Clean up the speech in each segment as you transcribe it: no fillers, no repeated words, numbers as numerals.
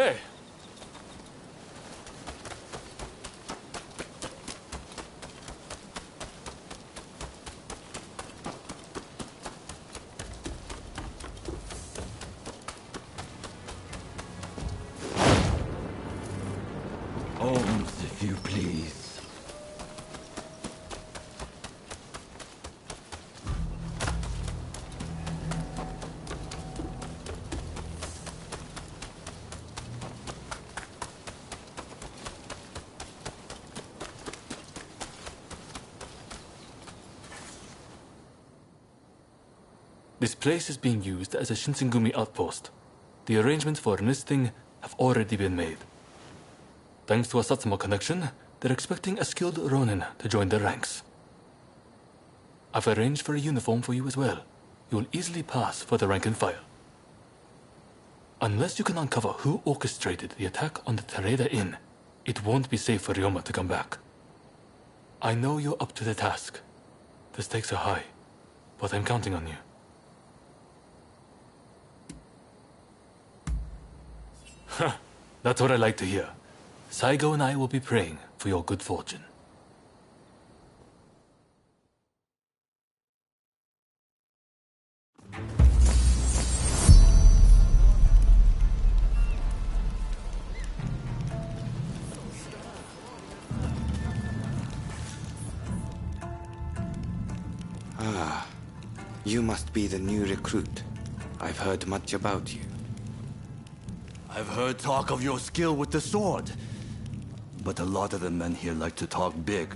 Okay. Arms, if you please. This place is being used as a Shinsengumi outpost. The arrangements for enlisting have already been made. Thanks to a Satsuma connection, they're expecting a skilled Ronin to join their ranks. I've arranged for a uniform for you as well. You will easily pass for the rank and file. Unless you can uncover who orchestrated the attack on the Tereda Inn, it won't be safe for Ryoma to come back. I know you're up to the task. The stakes are high, but I'm counting on you. That's what I like to hear. Saigo and I will be praying for your good fortune. Ah, you must be the new recruit. I've heard much about you. I've heard talk of your skill with the sword. But a lot of the men here like to talk big,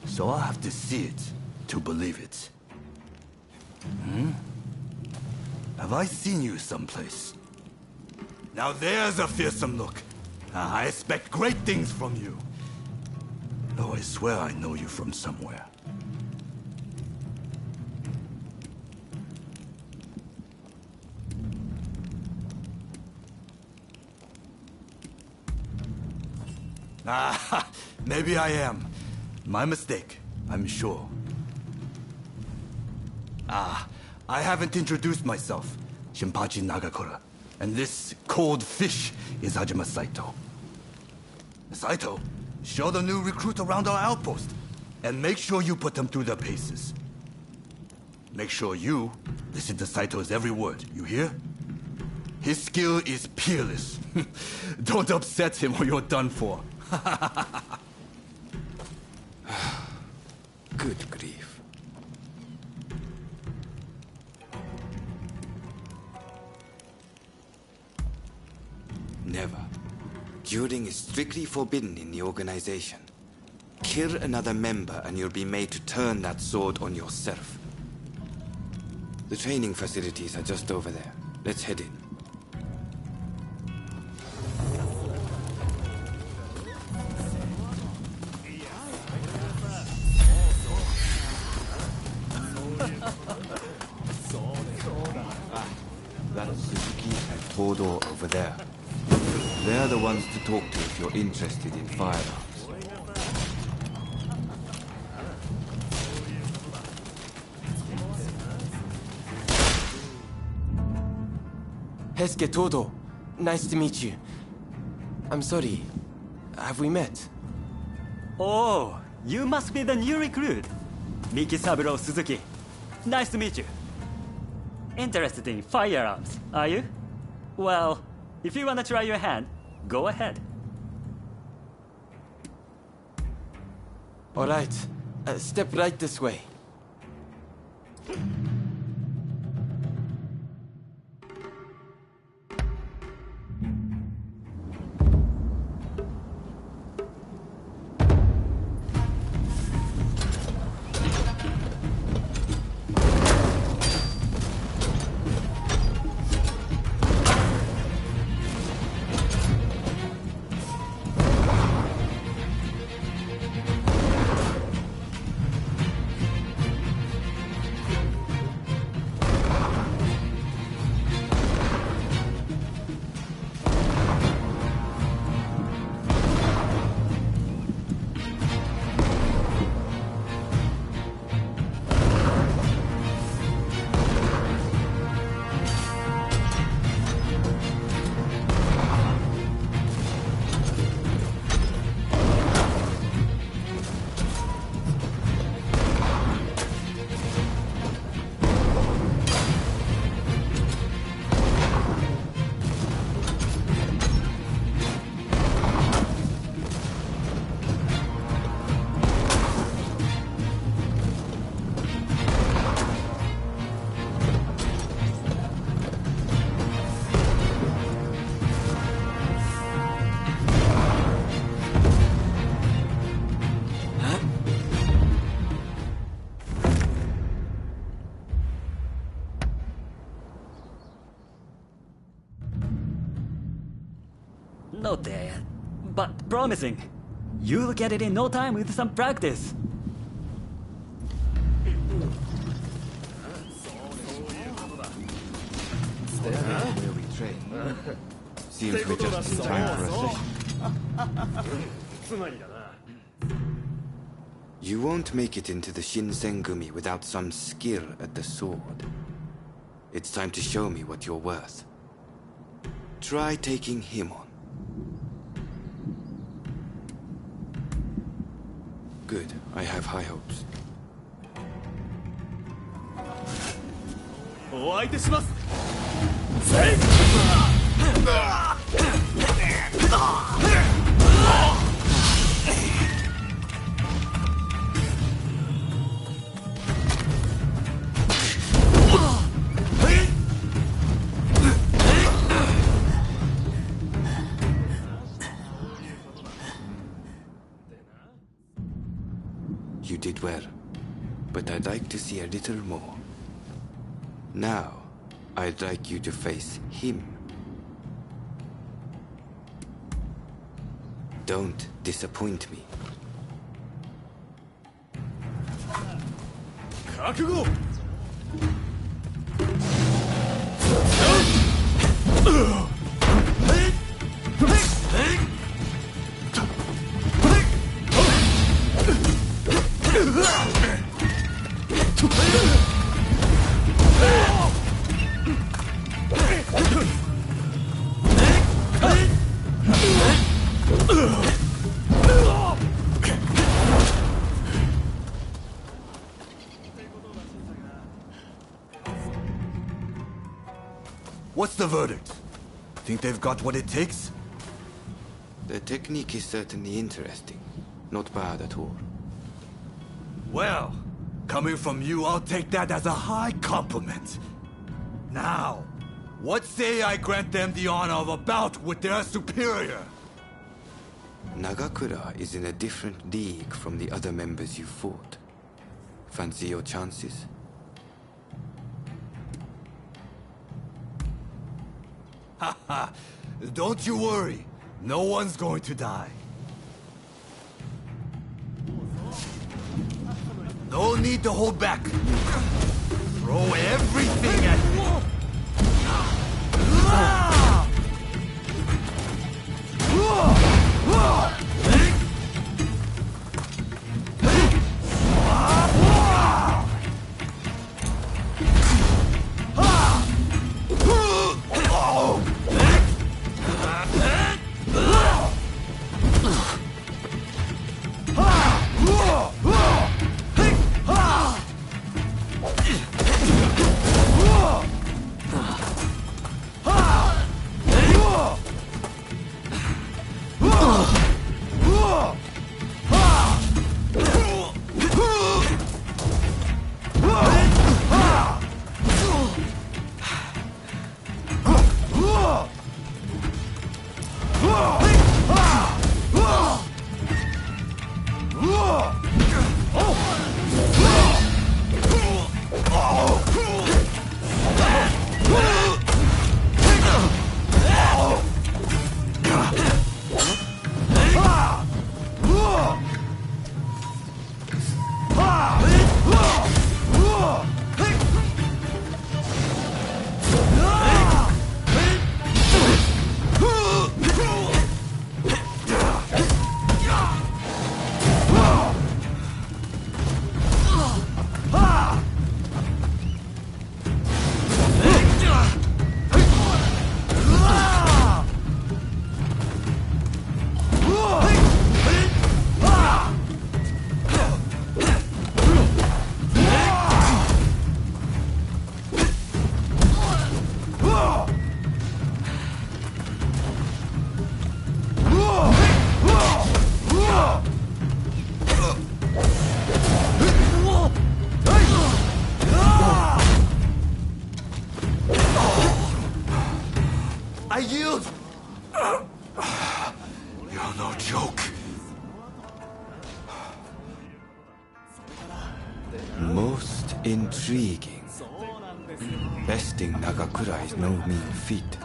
so I'll have to see it to believe it. Have I seen you someplace? Now there's a fearsome look. I expect great things from you. Though I swear I know you from somewhere. Ah, maybe I am. My mistake, I'm sure. Ah, I haven't introduced myself. Shinpachi Nagakura. And this cold fish is Hajime Saito. Saito, show the new recruit around our outpost. And make sure you put them through their paces. Make sure you listen to Saito's every word, you hear? His skill is peerless. Don't upset him or you're done for. Good grief. Never. Dueling is strictly forbidden in the organization. Kill another member and you'll be made to turn that sword on yourself. The training facilities are just over there. Let's head in. That's Suzuki and Todo over there. They're the ones to talk to if you're interested in firearms. Hesuke Todo, nice to meet you. I'm sorry, have we met? Oh, you must be the new recruit. Mikisaburo Suzuki. Nice to meet you. Interested in firearms, are you? Well, if you want to try your hand, go ahead. All right, step right this way. but promising. You'll get it in no time with some practice. Where we train. Seems we're just in time for a session. You won't make it into the Shinsengumi without some skill at the sword. It's time to show me what you're worth. Try taking him on. Good. I have high hopes. お相手します You did well, but I'd like to see a little more. Now, I'd like you to face him. Don't disappoint me. 覚悟 What's the verdict? Think they've got what it takes? The technique is certainly interesting. Not bad at all. Well, coming from you, I'll take that as a high compliment. Now, what say I grant them the honor of a bout with their superior? Nagakura is in a different league from the other members you fought. Fancy your chances? Haha, don't you worry. No one's going to die. No need to hold back. Throw everything at me. I yield! You're no joke. Most intriguing. Besting Nagakura is no mean feat.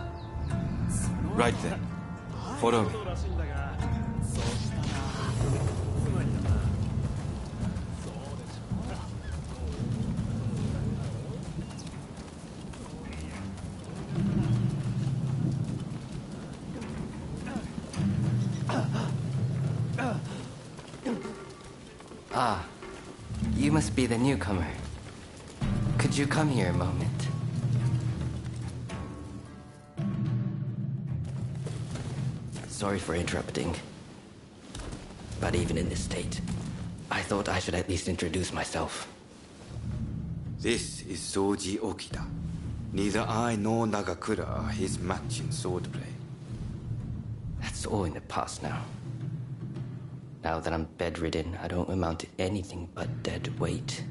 Right then, follow me. Ah, you must be the newcomer. Could you come here a moment? Sorry for interrupting. But even in this state, I thought I should at least introduce myself. This is Soji Okita. Neither I nor Nagakura are his match in swordplay. That's all in the past now. Now that I'm bedridden, I don't amount to anything but dead weight.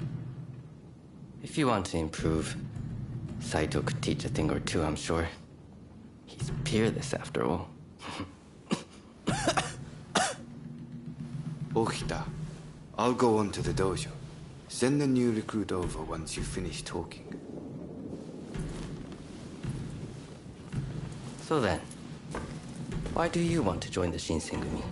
If you want to improve, Saito could teach a thing or two, I'm sure. He's peerless after all. Okita, I'll go on to the dojo. Send the new recruit over once you finish talking. So then, why do you want to join the Shinsengumi?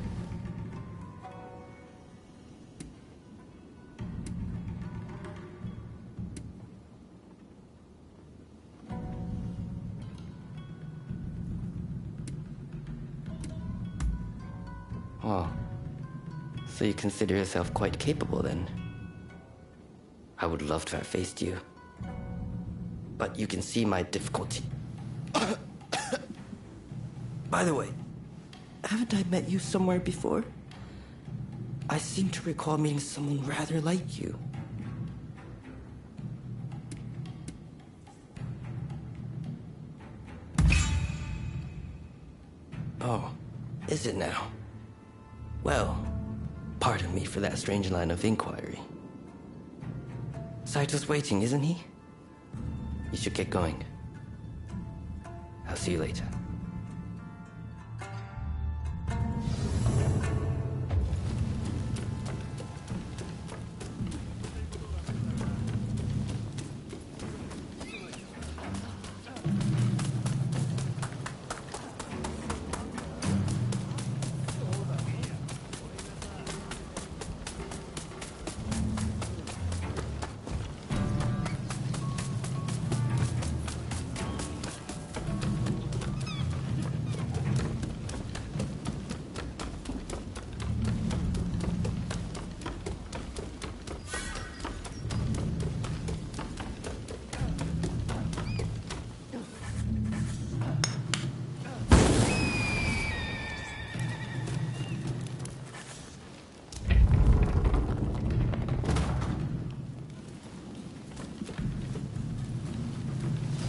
Oh, so you consider yourself quite capable then? I would love to have faced you. But you can see my difficulty. By the way, haven't I met you somewhere before? I seem to recall meeting someone rather like you. Oh, is it now? Well, pardon me for that strange line of inquiry. Saito's waiting, isn't he? You should get going. I'll see you later.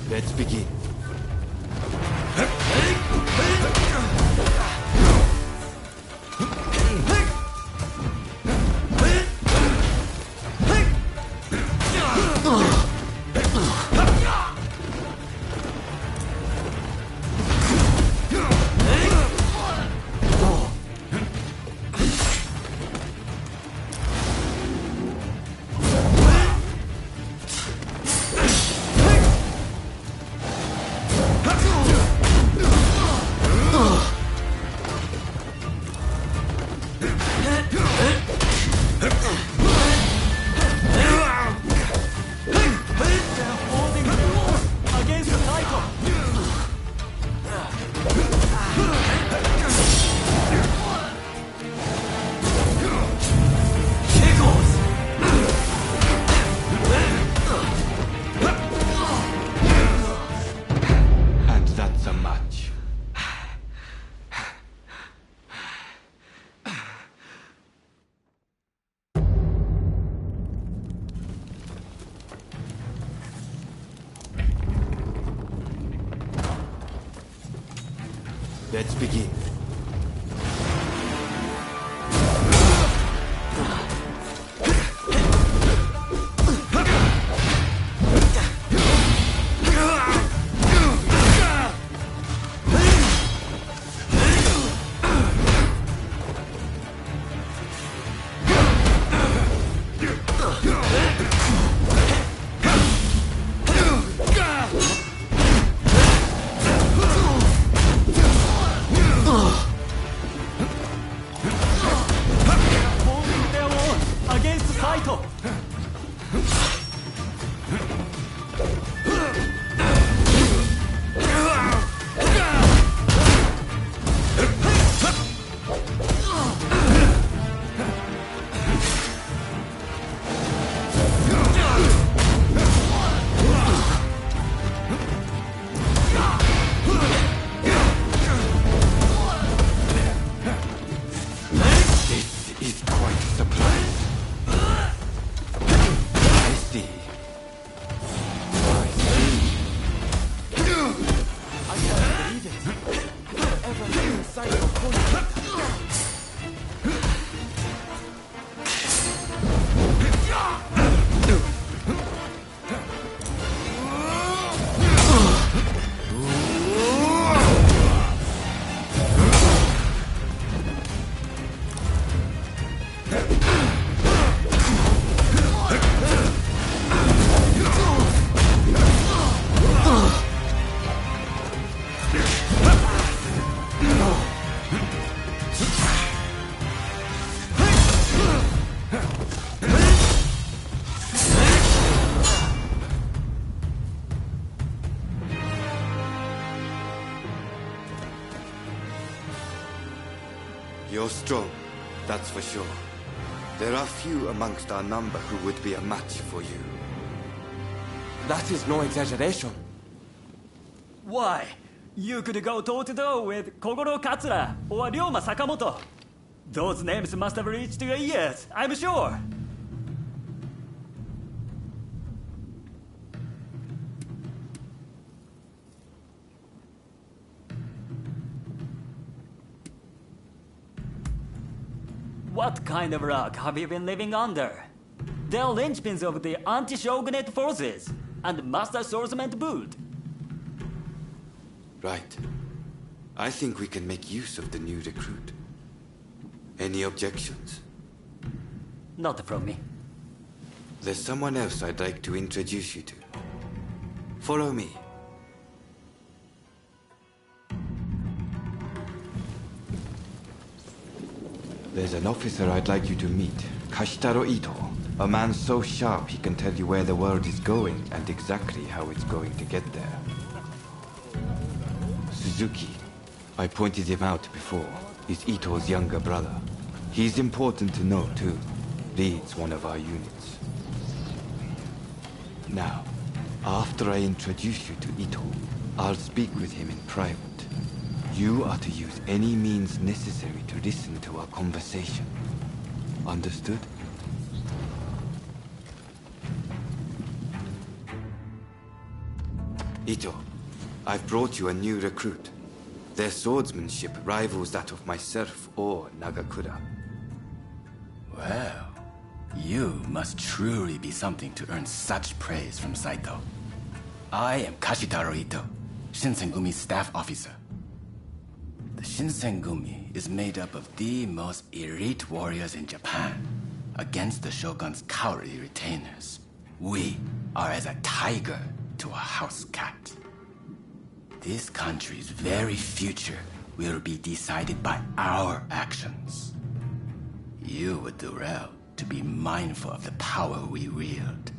Let's begin. Let's begin. You're strong, that's for sure. There are few amongst our number who would be a match for you. That is no exaggeration. Why? You could go toe-to-toe with Kogoro Katsura or Ryoma Sakamoto. Those names must have reached your ears, I'm sure. What kind of rock have you been living under? They're linchpins of the anti-shogunate forces and master swordsman to boot. Right. I think we can make use of the new recruit. Any objections? Not from me. There's someone else I'd like to introduce you to. Follow me. There's an officer I'd like you to meet, Kashitaro Ito. A man so sharp he can tell you where the world is going and exactly how it's going to get there. Suzuki. I pointed him out before. He's Ito's younger brother. He's important to know too. Leads one of our units. Now, after I introduce you to Ito, I'll speak with him in private. You are to use any means necessary to listen to our conversation. Understood? Ito, I've brought you a new recruit. Their swordsmanship rivals that of myself or Nagakura. Well, you must truly be something to earn such praise from Saito. I am Kashitaro Ito, Shinsengumi's staff officer. The Shinsengumi is made up of the most elite warriors in Japan against the Shogun's cowardly retainers. We are as a tiger to a house cat. This country's very future will be decided by our actions. You would do well to be mindful of the power we wield.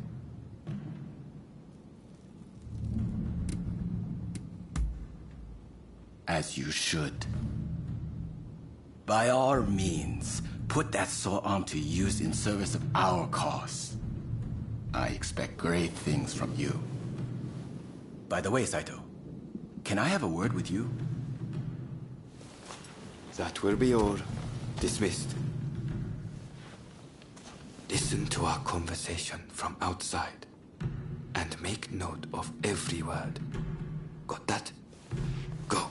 As you should. By all means, put that sword arm to use in service of our cause. I expect great things from you. By the way, Saito, can I have a word with you? That will be all. Dismissed. Listen to our conversation from outside and make note of every word. Got that? Go.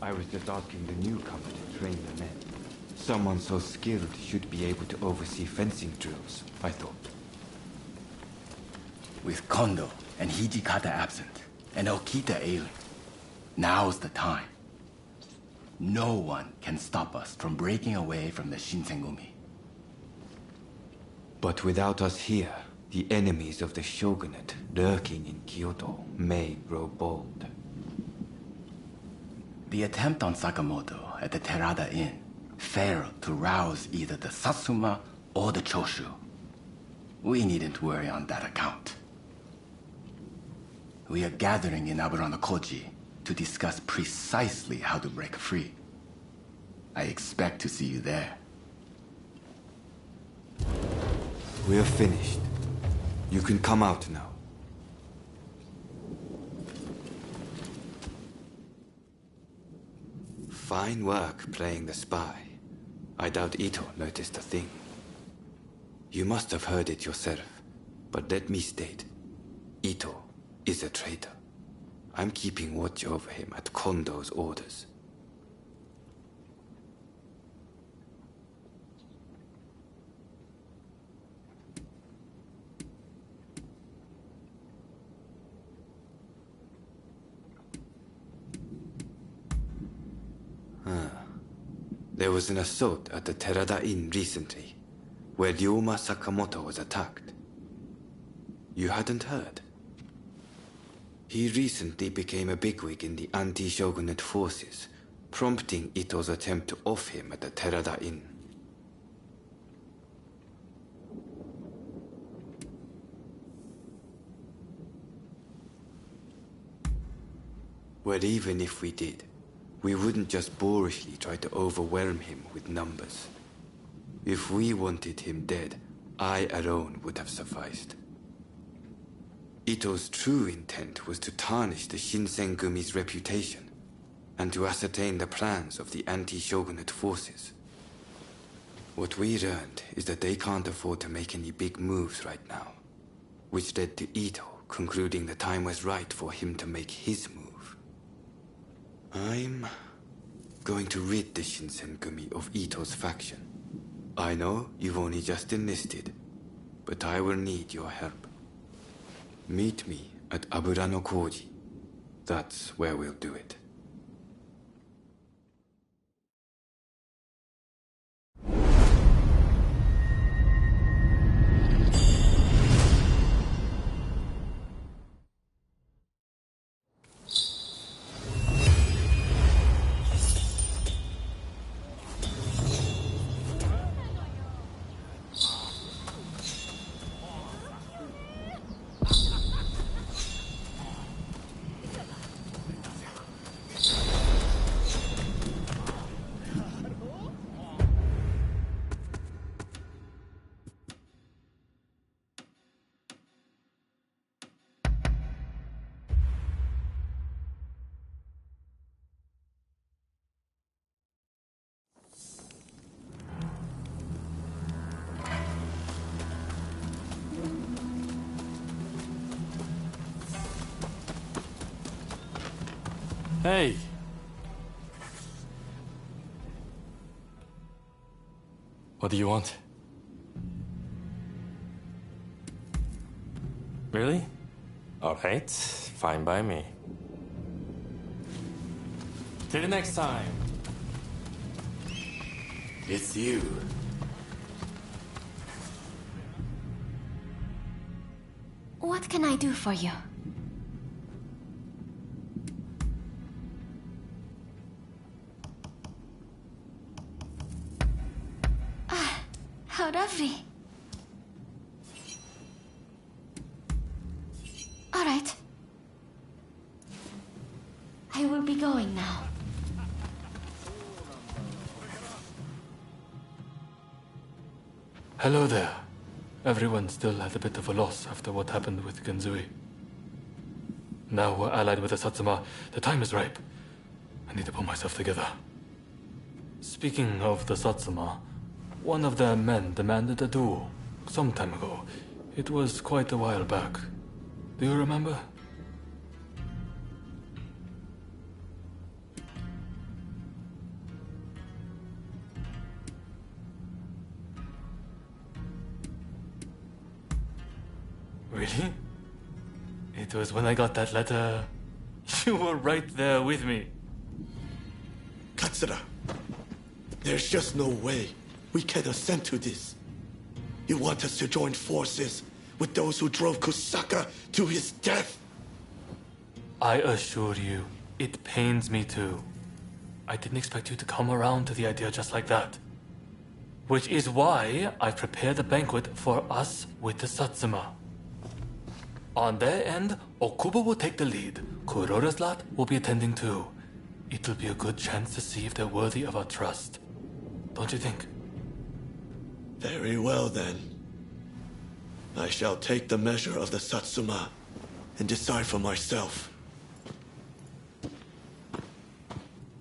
I was just asking the newcomer to train the men. Someone so skilled should be able to oversee fencing drills, I thought. With Kondo and Hijikata absent, and Okita ailing, now's the time. No one can stop us from breaking away from the Shinsengumi. But without us here, the enemies of the shogunate lurking in Kyoto may grow bold. The attempt on Sakamoto at the Terada Inn failed to rouse either the Satsuma or the Choshu. We needn't worry on that account. We are gathering in Aburano-Koji to discuss precisely how to break free. I expect to see you there. We're finished. You can come out now. Fine work playing the spy. I doubt Ito noticed a thing. You must have heard it yourself, but let me state, Ito is a traitor. I'm keeping watch over him at Kondo's orders. There was an assault at the Terada Inn recently, where Ryoma Sakamoto was attacked. You hadn't heard? He recently became a bigwig in the anti-shogunate forces, prompting Ito's attempt to off him at the Terada Inn. Well, even if we did, we wouldn't just boorishly try to overwhelm him with numbers. If we wanted him dead, I alone would have sufficed. Ito's true intent was to tarnish the Shinsengumi's reputation, and to ascertain the plans of the anti-shogunate forces. What we learned is that they can't afford to make any big moves right now, which led to Ito concluding the time was right for him to make his move. I'm going to rid the Shinsengumi of Ito's faction. I know you've only just enlisted, but I will need your help. Meet me at Aburano-Koji. That's where we'll do it. Hey! What do you want? Really? Alright, fine by me. Till next time. It's you. What can I do for you? How lovely. All right. I will be going now. Hello there. Everyone still had a bit of a loss after what happened with Genzui. Now we're allied with the Satsuma. The time is ripe. I need to pull myself together. Speaking of the Satsuma, one of their men demanded a duel some time ago. It was quite a while back. Do you remember? really? It was when I got that letter. You were right there with me. Katsura, there's just no way we can assent to this. You want us to join forces with those who drove Kusaka to his death? I assure you, it pains me too. I didn't expect you to come around to the idea just like that. Which is why I prepared a banquet for us with the Satsuma. On their end, Okubo will take the lead. Kuroda's lot will be attending too. It'll be a good chance to see if they're worthy of our trust. Don't you think? Very well then. I shall take the measure of the Satsuma and decide for myself.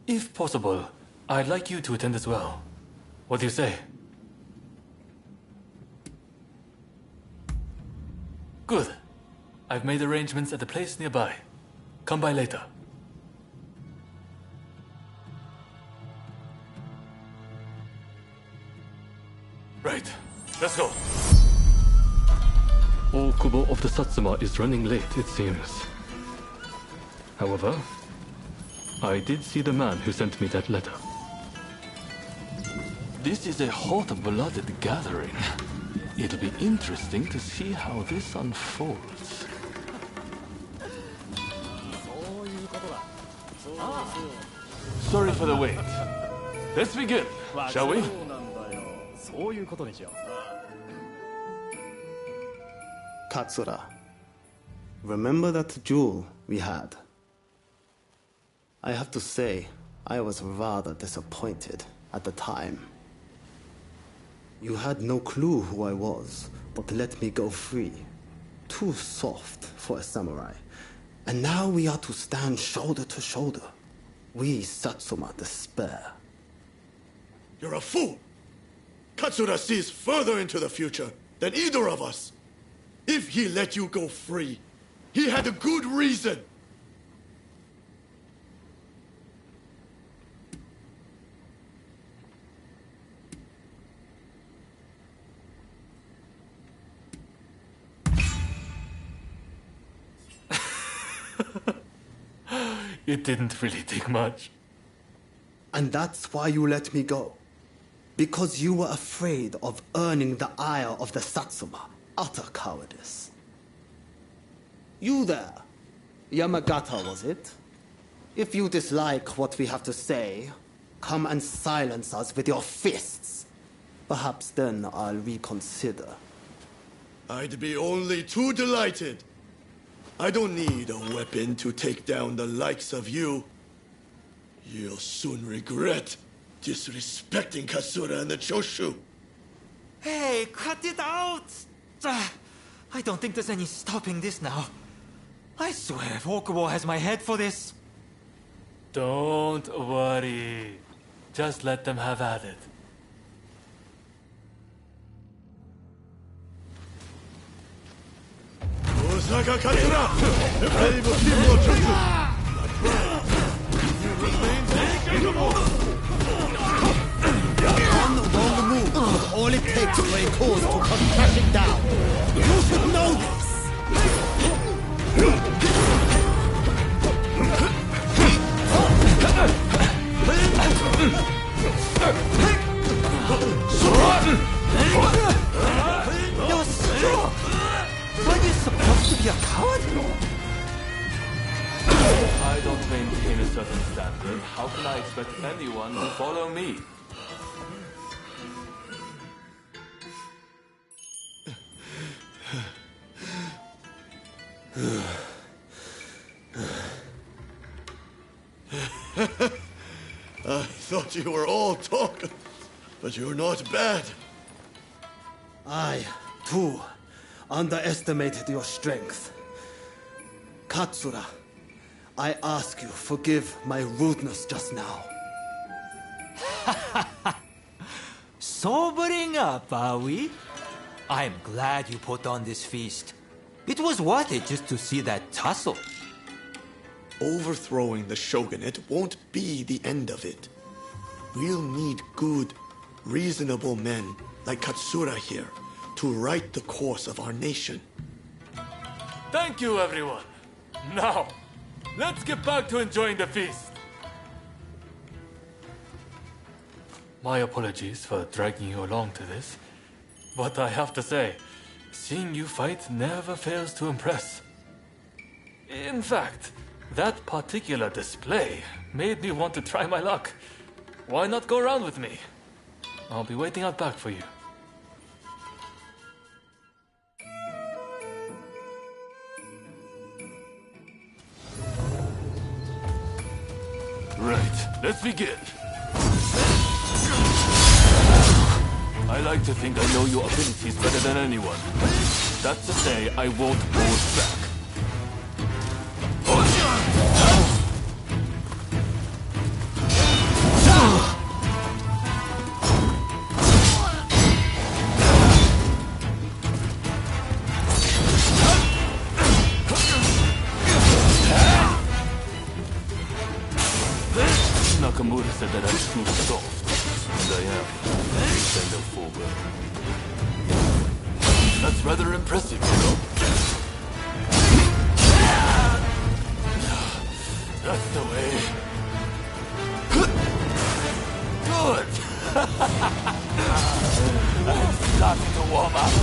If possible, I'd like you to attend as well. What do you say? Good. I've made arrangements at a place nearby. Come by later. Right. Let's go. Okubo of the Satsuma is running late, it seems. However, I did see the man who sent me that letter. This is a hot-blooded gathering. It'll be interesting to see how this unfolds. Sorry for the wait. Let's begin, shall we? Katsura, remember that duel we had? I have to say, I was rather disappointed at the time. You had no clue who I was, but let me go free. Too soft for a samurai. And now we are to stand shoulder to shoulder. We Satsuma despair. You're a fool! Katsura sees further into the future than either of us. If he let you go free, he had a good reason. It didn't really take much. And that's why you let me go. Because you were afraid of earning the ire of the Satsuma. Utter cowardice. You there, Yamagata, was it? If you dislike what we have to say, come and silence us with your fists. Perhaps then I'll reconsider. I'd be only too delighted. I don't need a weapon to take down the likes of you. You'll soon regret disrespecting Katsura and the Choshu. Hey, cut it out! I don't think there's any stopping this now. I swear, Okubo has my head for this. Don't worry. Just let them have at it. Osaka Katsura! The brave of Kimbo Choshu! You remain incapable! One wrong move was all it takes for a cause to come crashing down. You should know this! You're strong! Are you supposed to be a coward? I don't maintain a certain standard. How can I expect anyone to follow me? I thought you were all talk, but you're not bad. I, too, underestimated your strength. Katsura, I ask you forgive my rudeness just now. Sobering up, are we? I'm glad you put on this feast. It was worth it just to see that tussle. Overthrowing the shogunate won't be the end of it. We'll need good, reasonable men like Katsura here to right the course of our nation. Thank you, everyone. Now, let's get back to enjoying the feast. My apologies for dragging you along to this, but I have to say, seeing you fight never fails to impress. In fact, that particular display made me want to try my luck. Why not go around with me? I'll be waiting out back for you. Right, let's begin. I like to think I know your abilities better than anyone. That's to say, I won't hold back. Nakamura said that I'm too soft, and I am. Bend them forward. That's rather impressive, you know? That's the way. Good! I'm starting to warm up.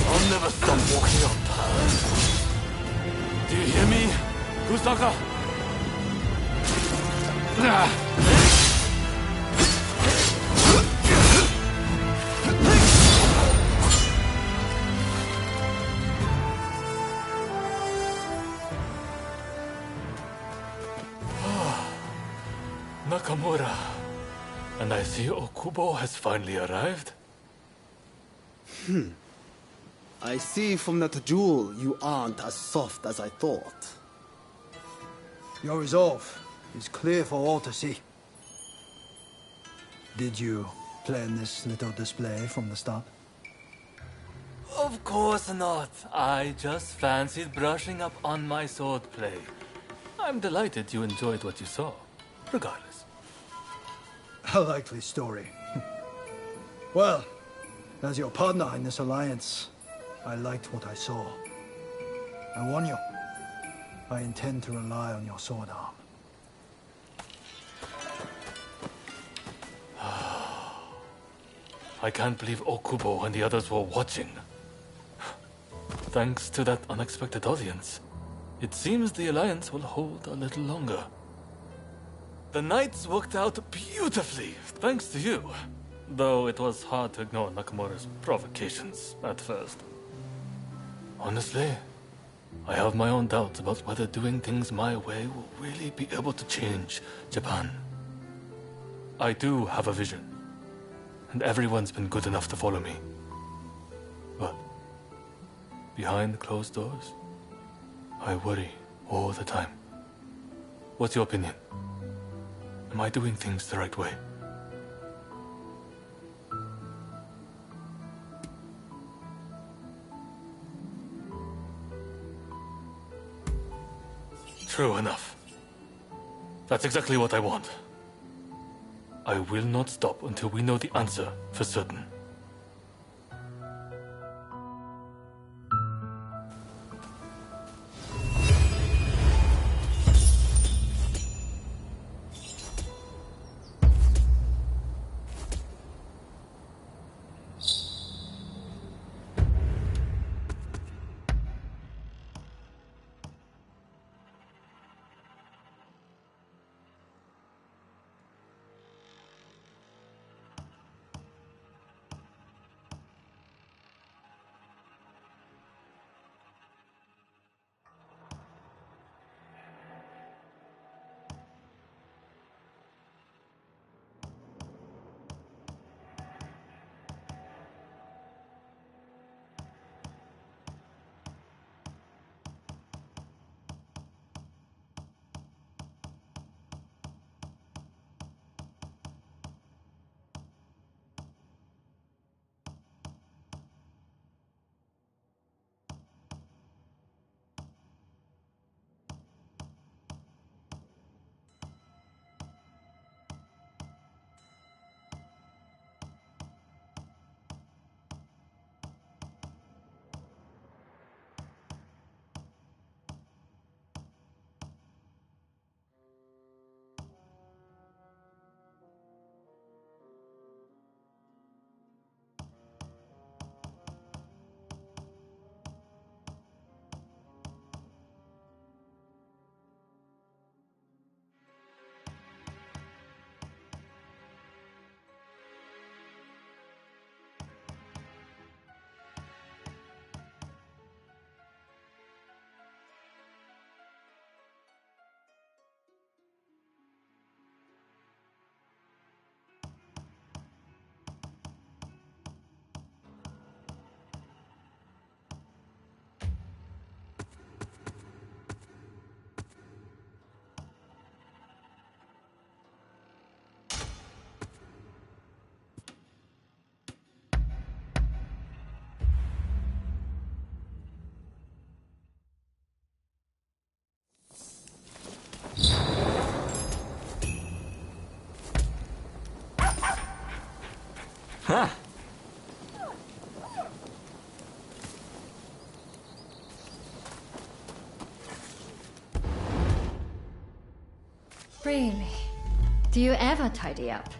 I'll never stop walking on time. Do you hear me, Kusaka? Nakamura. And I see Okubo has finally arrived. I see from that jewel you aren't as soft as I thought. Your resolve is clear for all to see. Did you plan this little display from the start? Of course not. I just fancied brushing up on my swordplay. I'm delighted you enjoyed what you saw, regardless. A likely story. Well, as your partner in this alliance, I liked what I saw. I warn you, I intend to rely on your sword arm. I can't believe Okubo and the others were watching. Thanks to that unexpected audience, it seems the Alliance will hold a little longer. The nights worked out beautifully, thanks to you. Though it was hard to ignore Nakamura's provocations at first. Honestly, I have my own doubts about whether doing things my way will really be able to change Japan. I do have a vision, and everyone's been good enough to follow me. But behind closed doors, I worry all the time. What's your opinion? Am I doing things the right way? True enough. That's exactly what I want. I will not stop until we know the answer for certain. Huh. Really? Do you ever tidy up?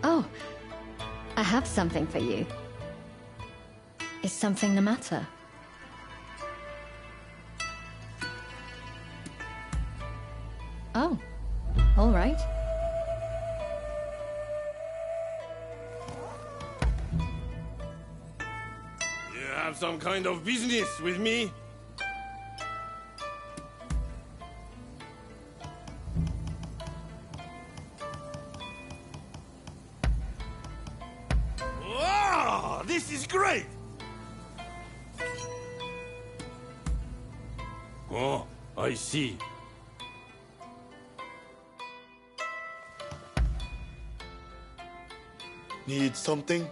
Oh, I have something for you. Is something the matter? Oh, all right. You have some kind of business with me? Wow, this is great! Oh, I see. Need something?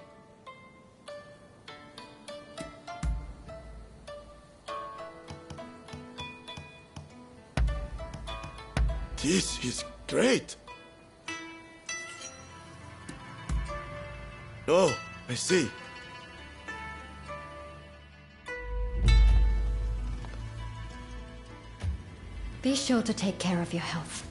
This is great! Oh, I see. Be sure to take care of your health.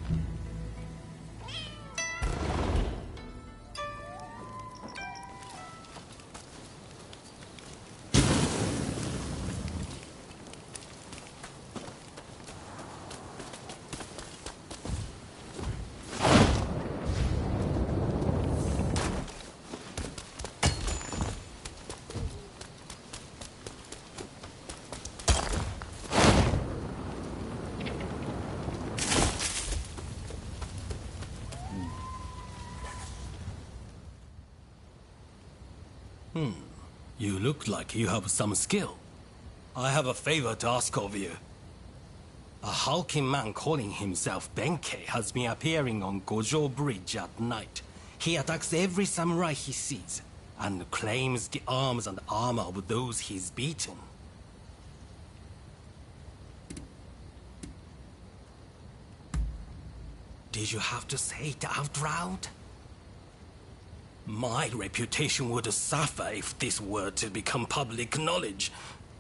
You look like you have some skill. I have a favor to ask of you. A hulking man calling himself Benkei has been appearing on Gojo Bridge at night. He attacks every samurai he sees, and claims the arms and armor of those he's beaten. Did you have to say it out loud? My reputation would suffer if this were to become public knowledge.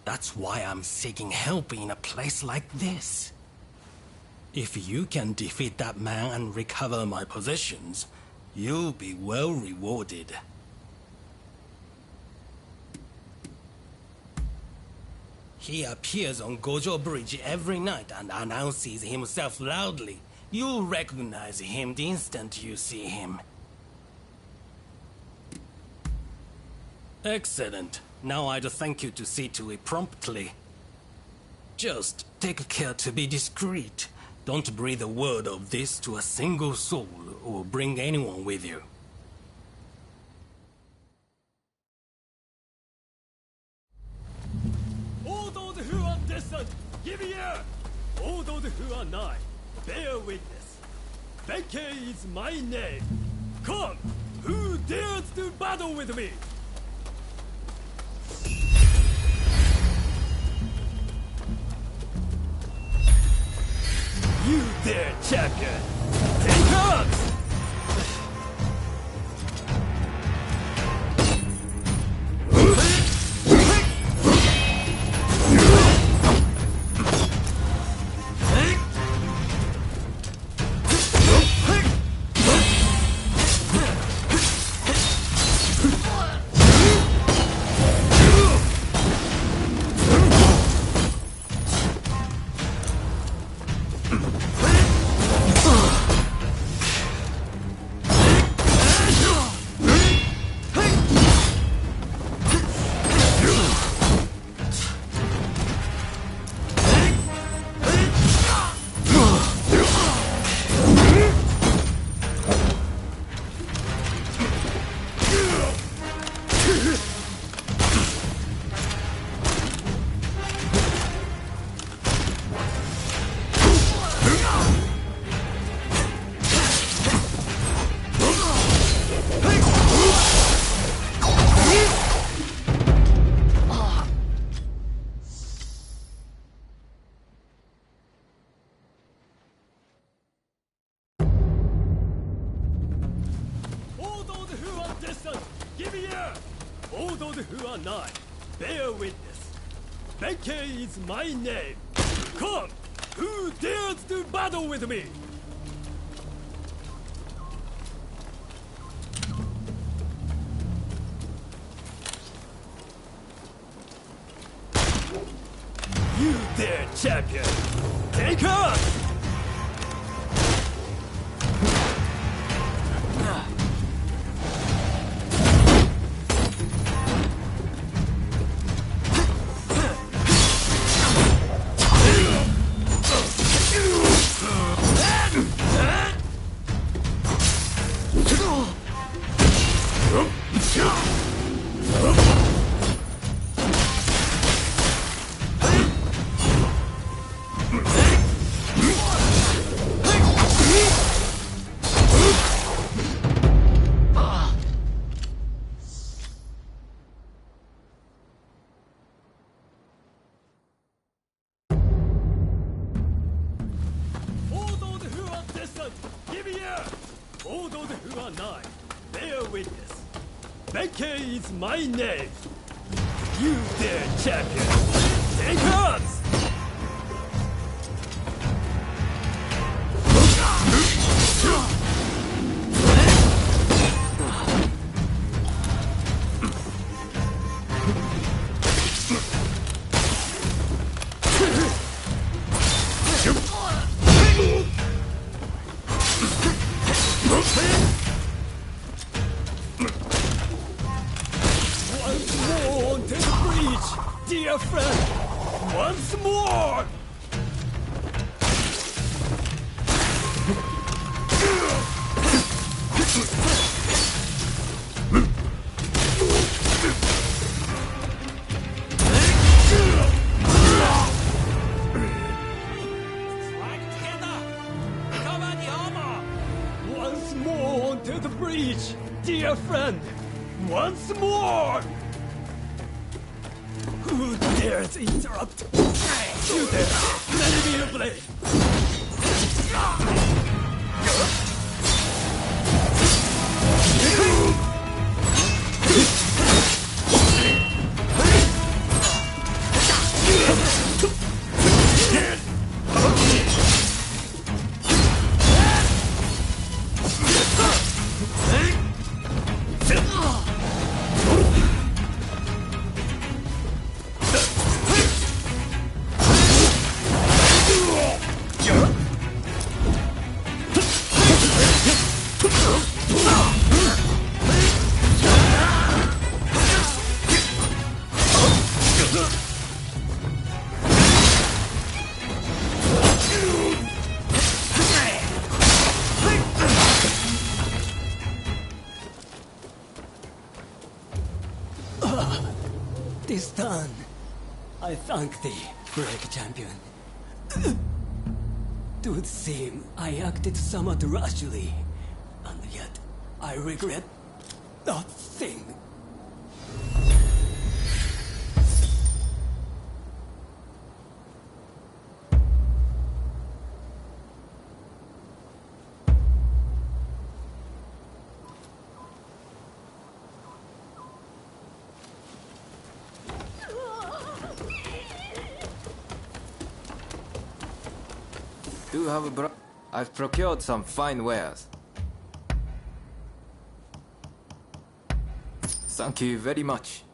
That's why I'm seeking help in a place like this. If you can defeat that man and recover my possessions, you'll be well rewarded. He appears on Gojo Bridge every night and announces himself loudly. You'll recognize him the instant you see him. Excellent. Now I'd thank you to see to it promptly. Just take care to be discreet. Don't breathe a word of this to a single soul or bring anyone with you. All those who are distant, give ear! All those who are nigh, bear witness. Benkei is my name. Come, who dares to battle with me? You there, champion! Take arms! Benkei is my name. Come, who dares to battle with me? You there, champion. Take her! Benkei is my name. You there, champion. Take arms! Once more onto the breach, dear friend. Once the bridge, dear friend! Once more! Who dares interrupt? You there! Let me play! This done, I thank thee, brave champion. Would seem I acted somewhat rashly, and yet I regret nothing. Do have a I've procured some fine wares. Thank you very much.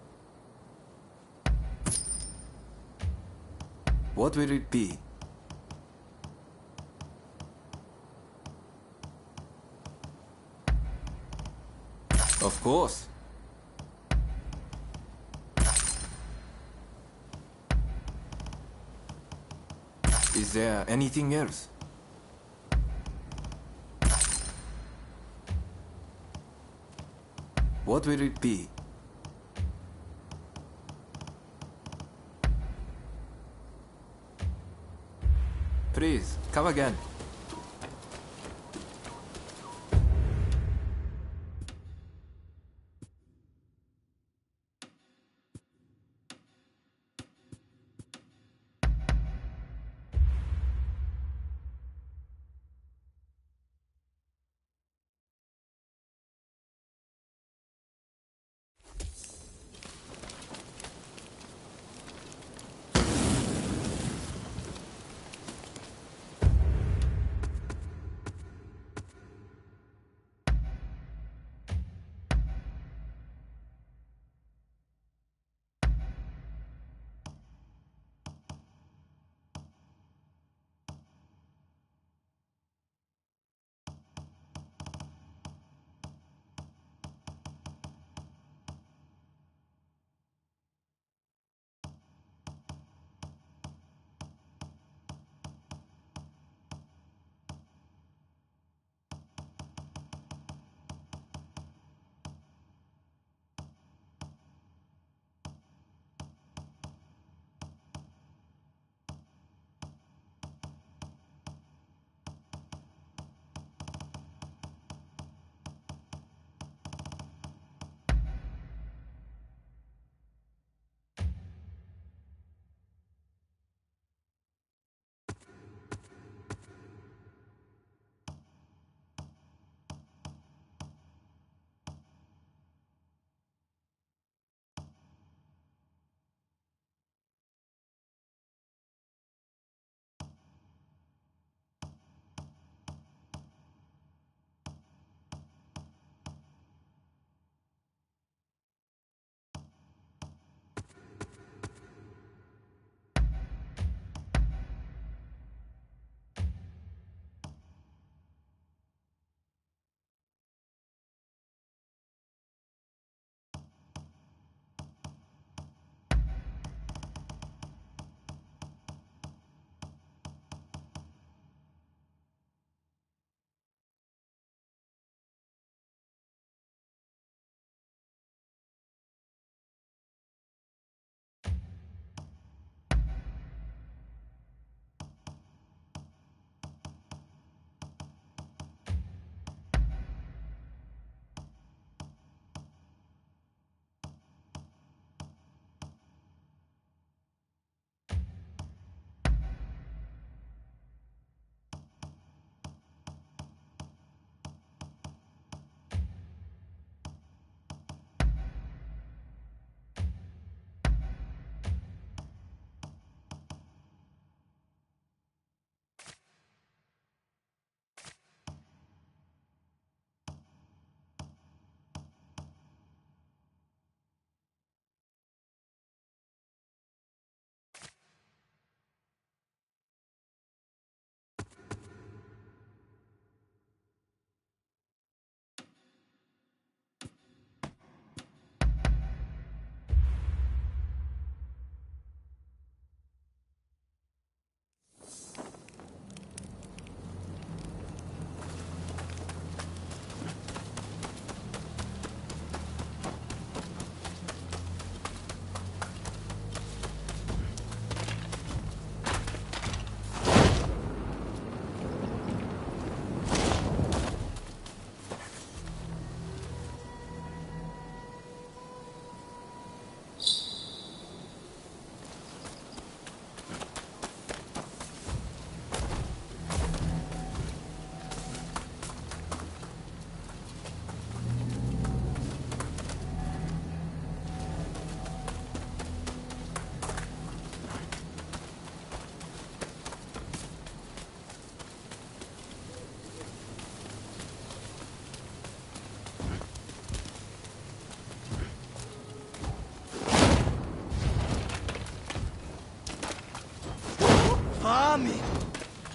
What will it be? Of course. Is there anything else? What will it be? Please, come again.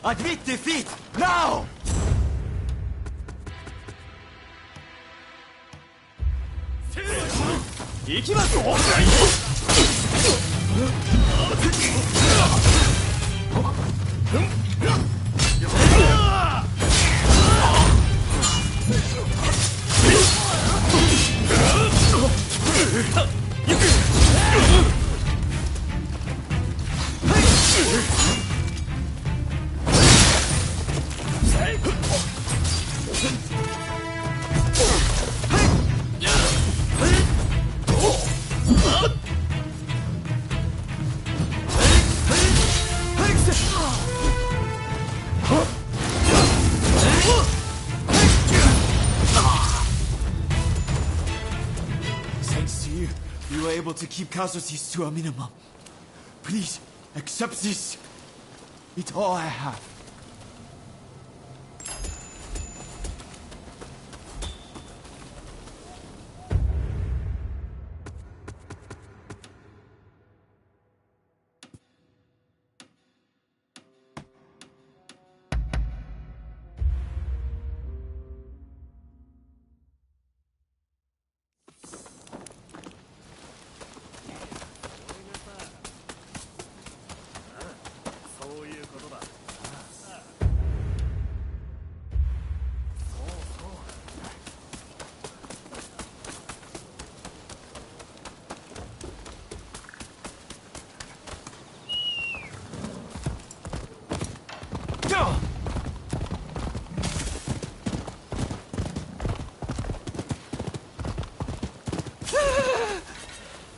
Admit defeat! Now! Thanks to you, we were able to keep casualties to a minimum. Please, accept this. It's all I have.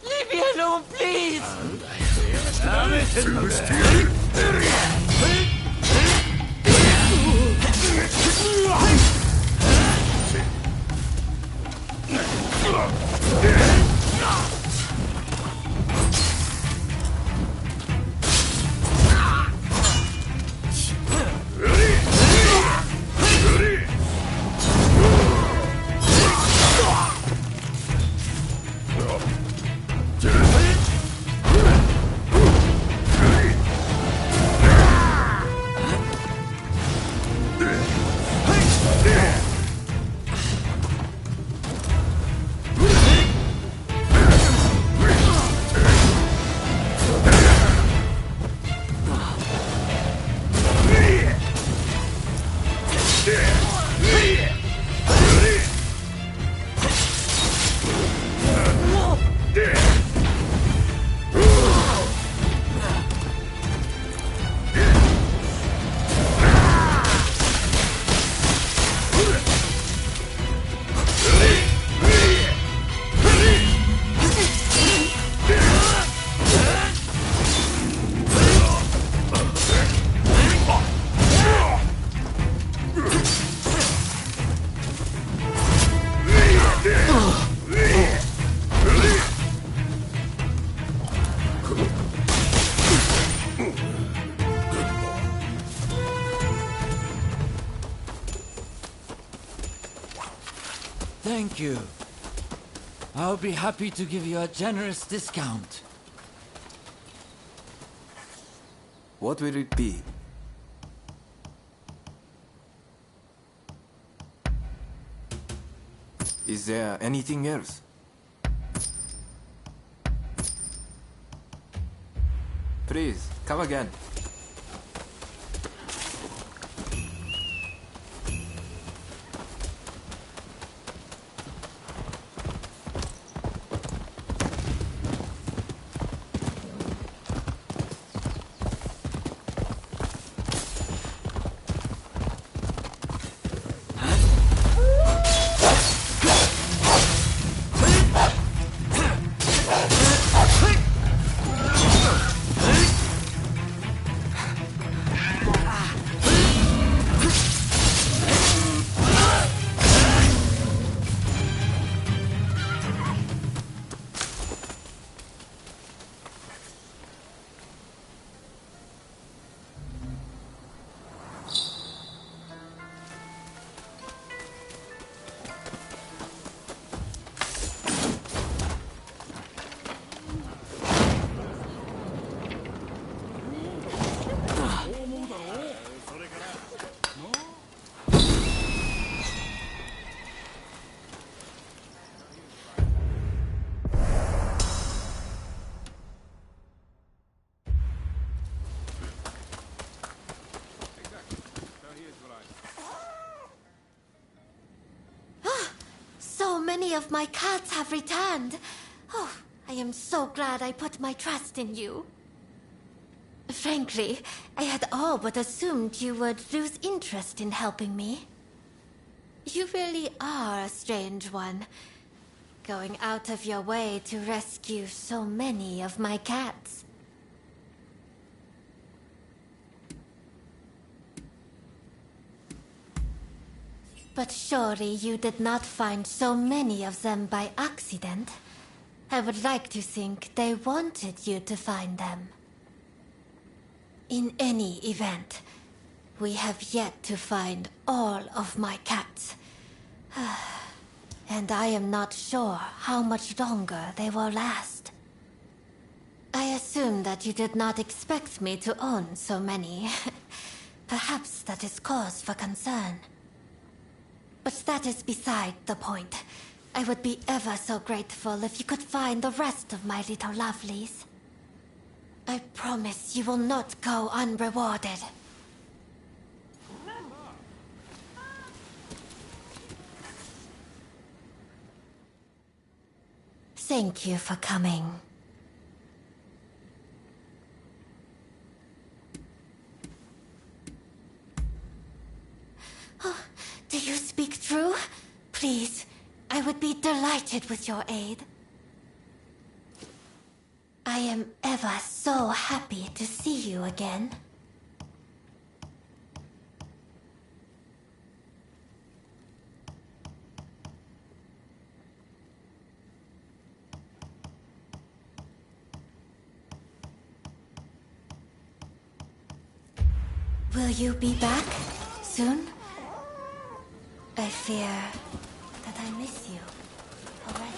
Leave me alone, please! Thank you. I'll be happy to give you a generous discount. What will it be? Is there anything else? Please, come again. many of my cats have returned. Oh, I am so glad I put my trust in you. Frankly, I had all but assumed you would lose interest in helping me. You really are a strange one, going out of your way to rescue so many of my cats. But surely you did not find so many of them by accident. I would like to think they wanted you to find them. In any event, we have yet to find all of my cats. And I am not sure how much longer they will last. I assume that you did not expect me to own so many. Perhaps that is cause for concern. But that is beside the point. I would be ever so grateful if you could find the rest of my little lovelies. I promise you will not go unrewarded. Thank you for coming. Oh, do you speak true? Please, I would be delighted with your aid. I am ever so happy to see you again. Will you be back soon? I fear that I miss you already.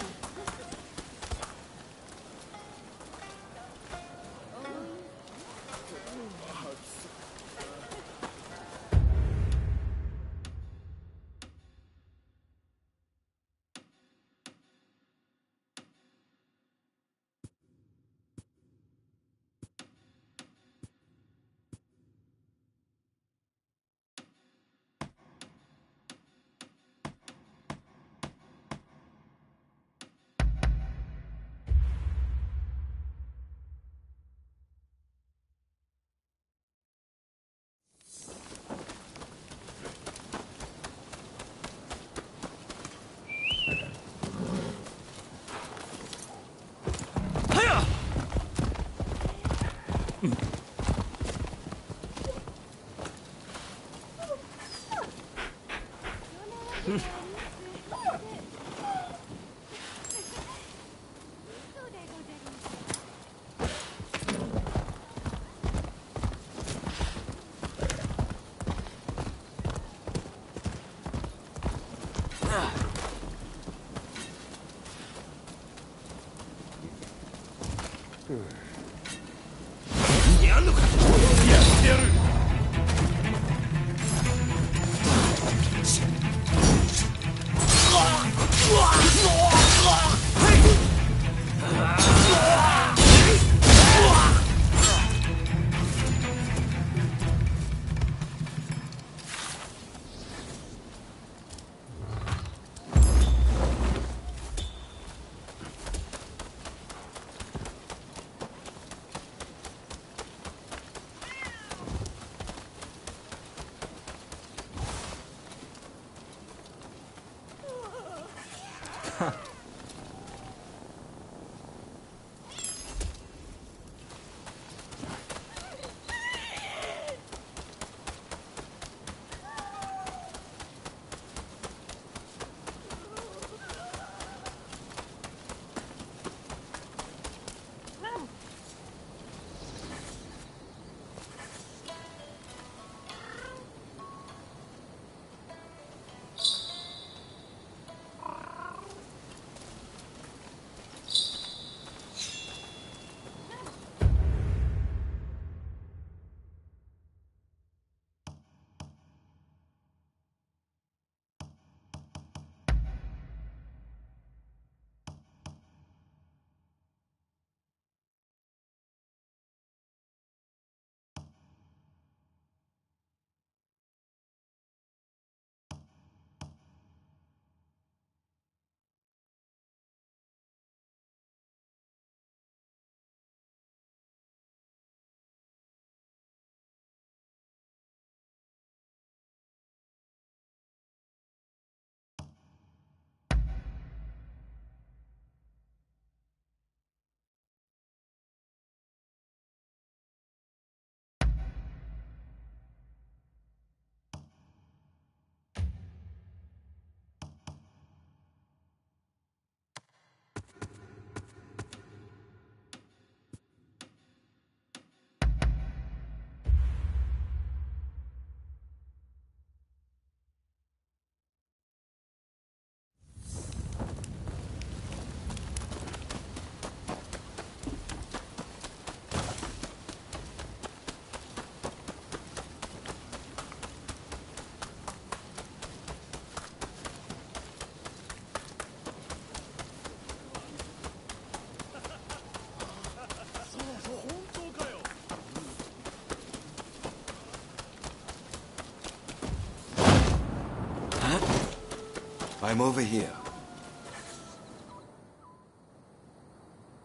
I'm over here.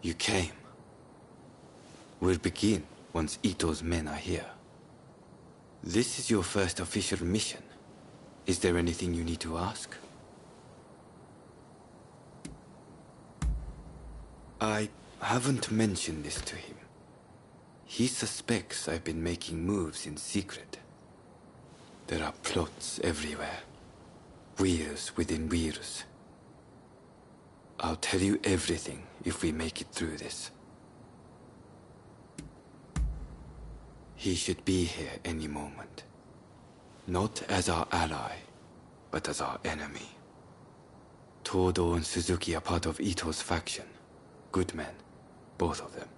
You came. We'll begin once Ito's men are here. This is your first official mission. Is there anything you need to ask? I haven't mentioned this to him. He suspects I've been making moves in secret. There are plots everywhere. Wheels within wheels. I'll tell you everything if we make it through this. He should be here any moment. Not as our ally, but as our enemy. Todo and Suzuki are part of Ito's faction. Good men, both of them.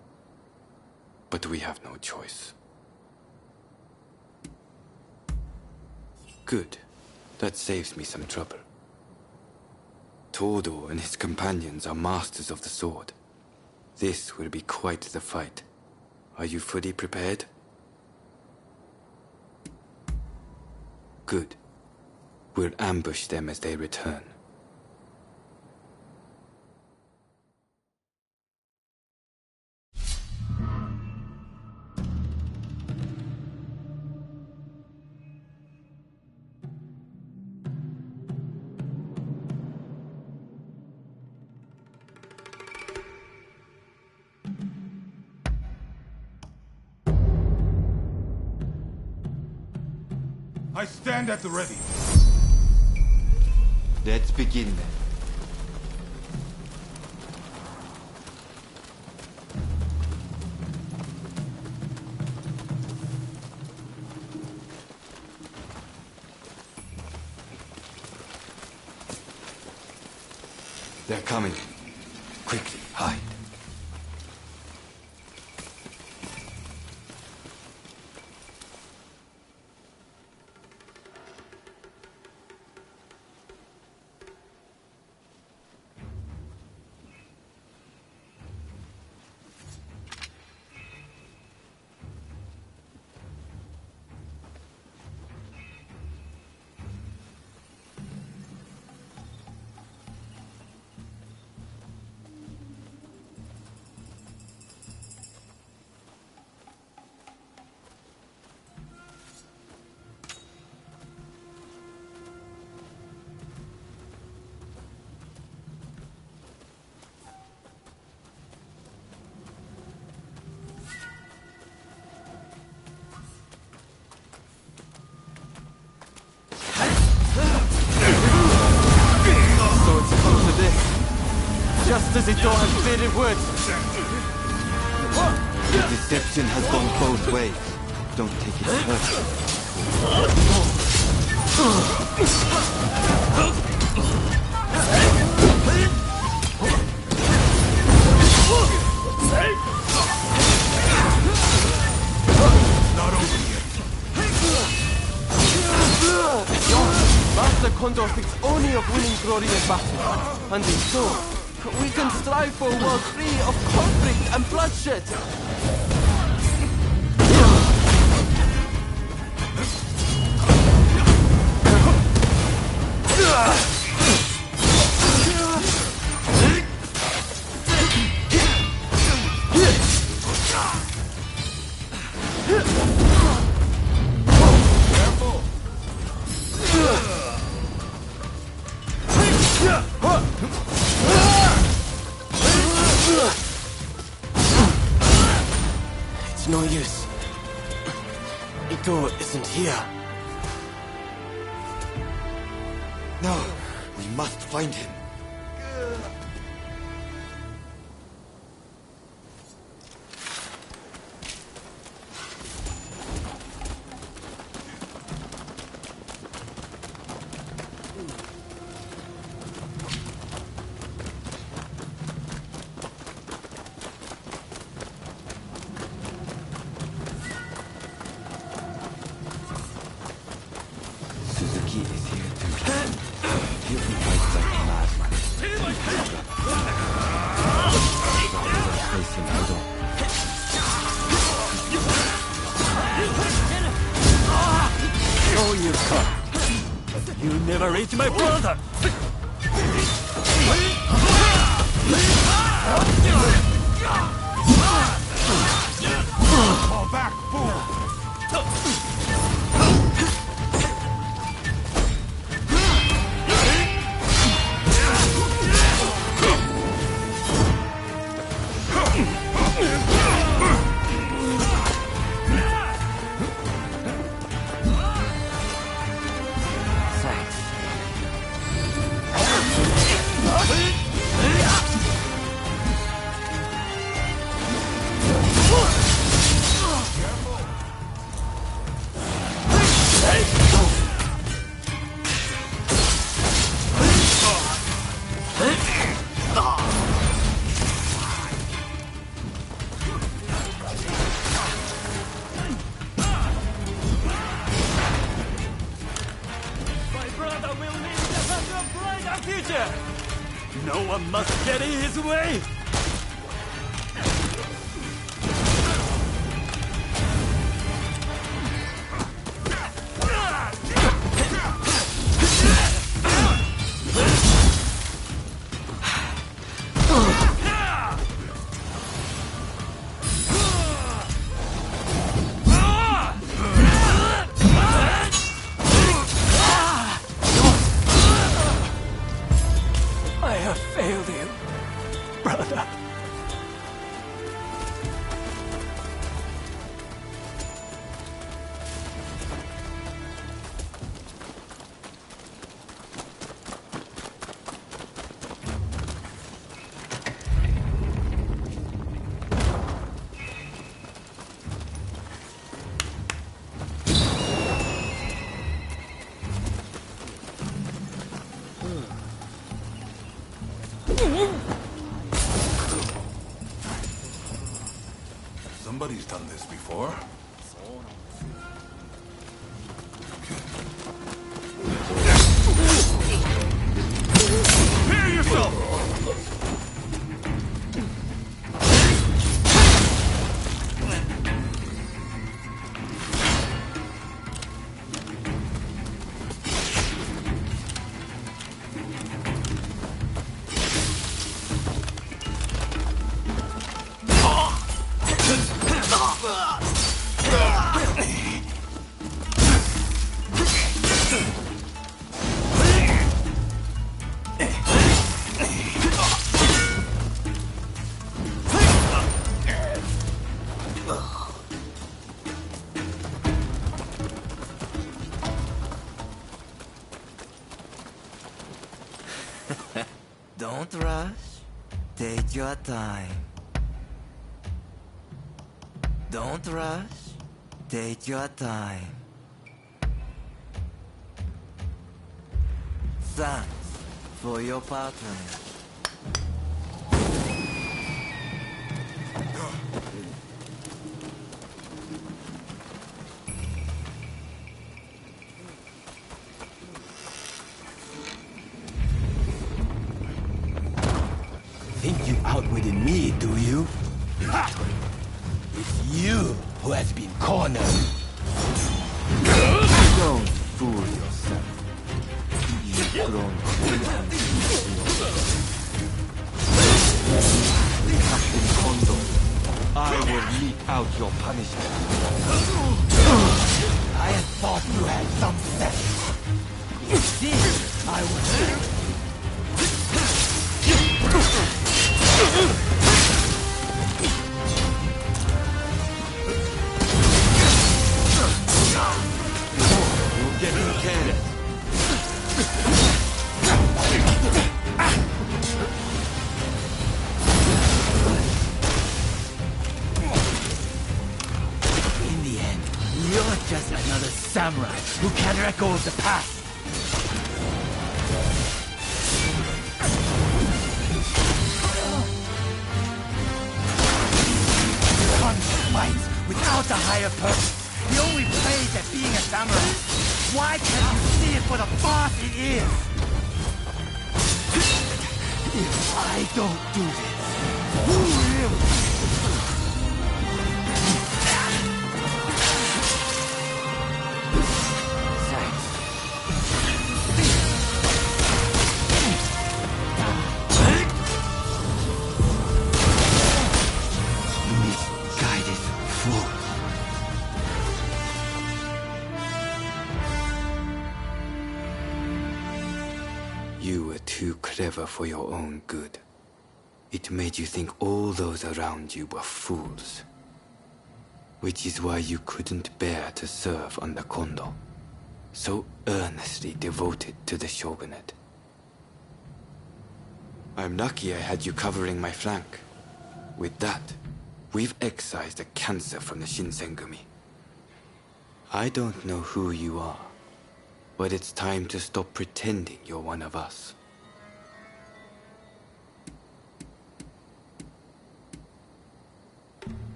But we have no choice. Good. That saves me some trouble. Todo and his companions are masters of the sword. This will be quite the fight. Are you fully prepared? Good. We'll ambush them as they return. I stand at the ready. Let's begin then. They're coming. Quickly, hide. Just as Ito has stated words. The deception has gone both ways. Don't take it Not over yet. Master Kondo thinks only of winning glory in battle. And if so, we can strive for a world free of conflict and bloodshed. It's no use. Ito isn't here. No, we must find him. Suzuki is here too. He fights like a madman. Facing Ito. Oh, you come. You never reach my brother! Fall back, fool! My brother will lead us to a brighter future! No one must get in his way! I have failed you, brother. Somebody's done this before. Prepare yourself! Don't rush. Take your time. Don't rush. Take your time. Thanks for your patronage. Think you outwitted me, do you? Ha! It's you who has been cornered. Don't fool yourself. You've grown too Captain Kondo, I will mete out your punishment. I had thought you had some sense. Instead, I was... You're getting careless. In the end, you're just another samurai who can't let go of the past. One fights without a higher purpose. He only plays at being a samurai. Why can't you see it for the boss it is? If I don't do this, who will? You were too clever for your own good. It made you think all those around you were fools. Which is why you couldn't bear to serve under Kondo, so earnestly devoted to the shogunate. I'm lucky I had you covering my flank. With that, we've excised a cancer from the Shinsengumi. I don't know who you are, but it's time to stop pretending you're one of us.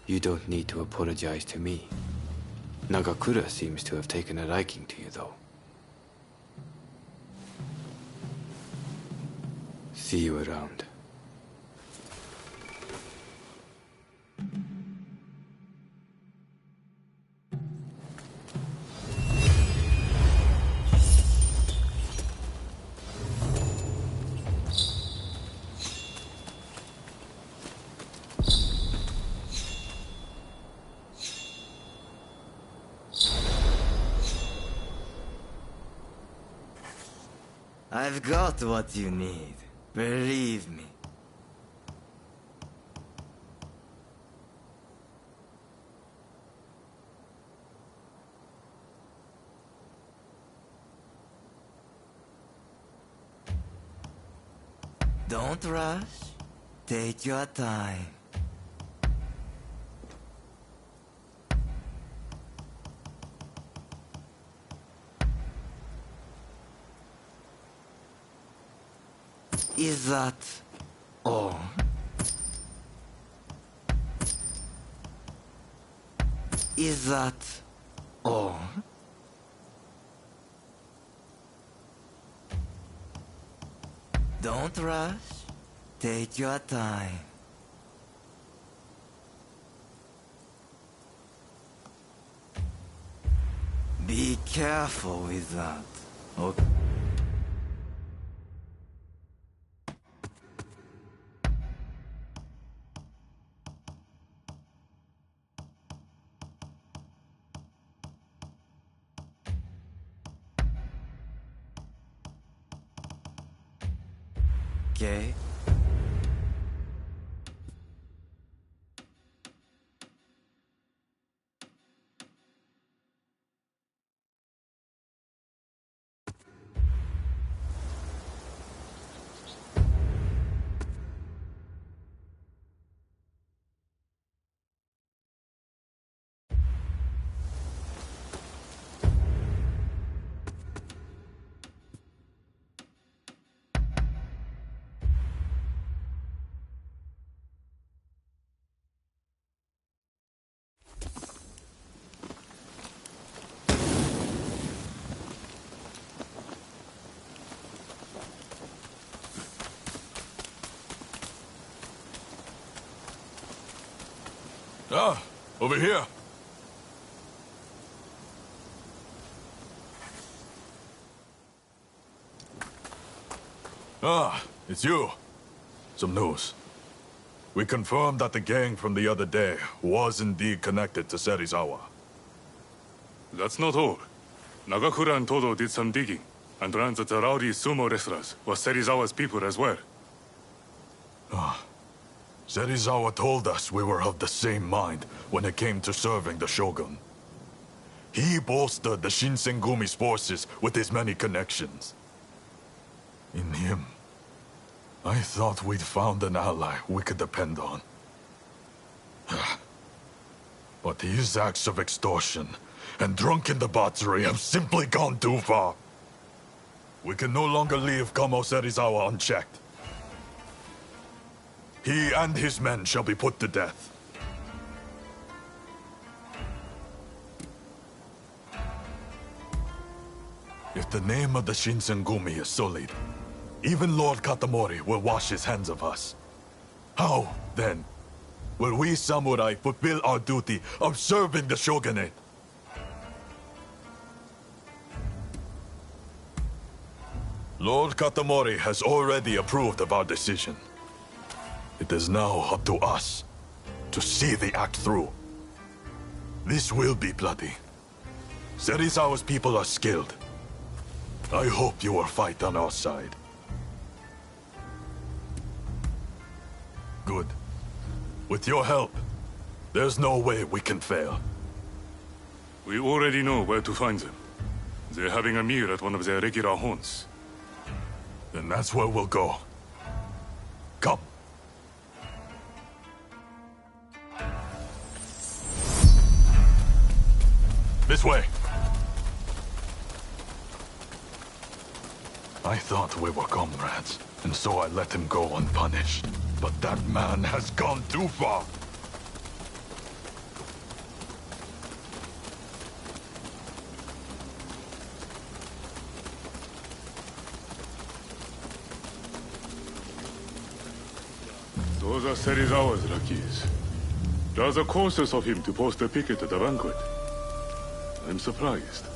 You don't need to apologize to me. Nagakura seems to have taken a liking to you, though. See you around. I've got what you need. Believe me. Don't rush. Take your time. Is that all? Is that all? Don't rush. Take your time. Be careful with that. Okay. Okay. Ah, over here. Ah, it's you. Some news. We confirmed that the gang from the other day was indeed connected to Serizawa. That's not all. Nagakura and Todo did some digging, and learned that the rowdy sumo wrestlers were Serizawa's people as well. Ah. Serizawa told us we were of the same mind when it came to serving the Shogun. He bolstered the Shinsengumi's forces with his many connections. In him, I thought we'd found an ally we could depend on. But his acts of extortion and drunken debauchery have simply gone too far. We can no longer leave Kamo Serizawa unchecked. He and his men shall be put to death. If the name of the Shinsengumi is sullied, even Lord Katamori will wash his hands of us. How, then, will we samurai fulfill our duty of serving the shogunate? Lord Katamori has already approved of our decision. It is now up to us to see the act through. This will be bloody. Serizawa's people are skilled. I hope you will fight on our side. Good. With your help, there's no way we can fail. We already know where to find them. They're having a meal at one of their regular haunts. Then that's where we'll go. Come. This way. I thought we were comrades, and so I let him go unpunished. But that man has gone too far. Those are Serizawa's lackeys. Rather cautious of him to post a picket at the banquet. I'm surprised.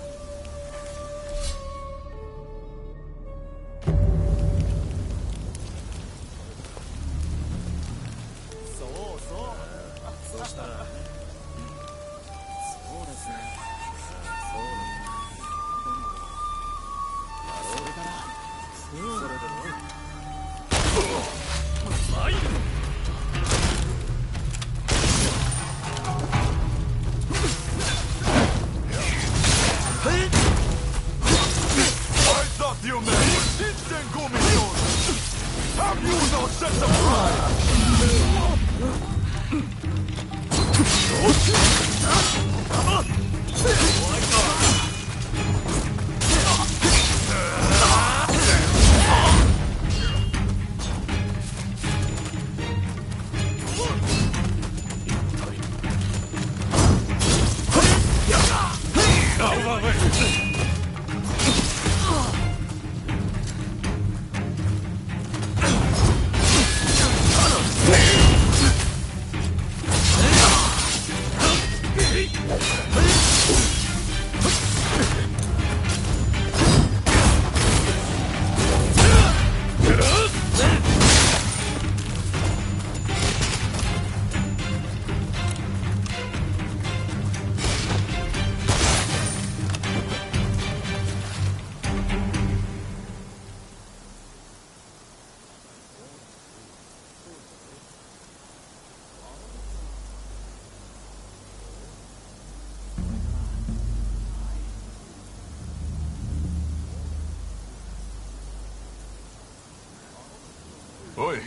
Oi,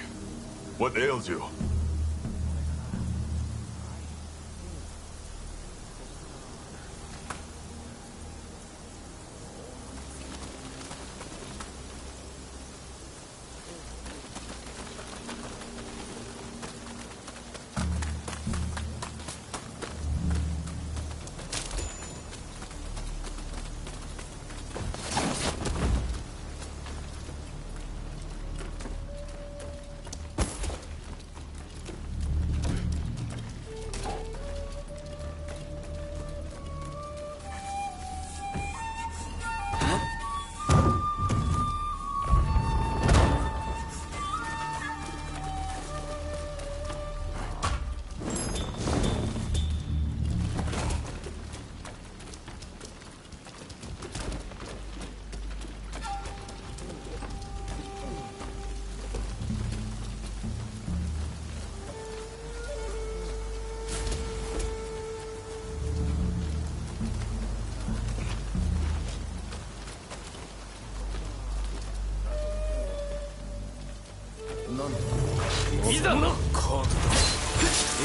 what ails you?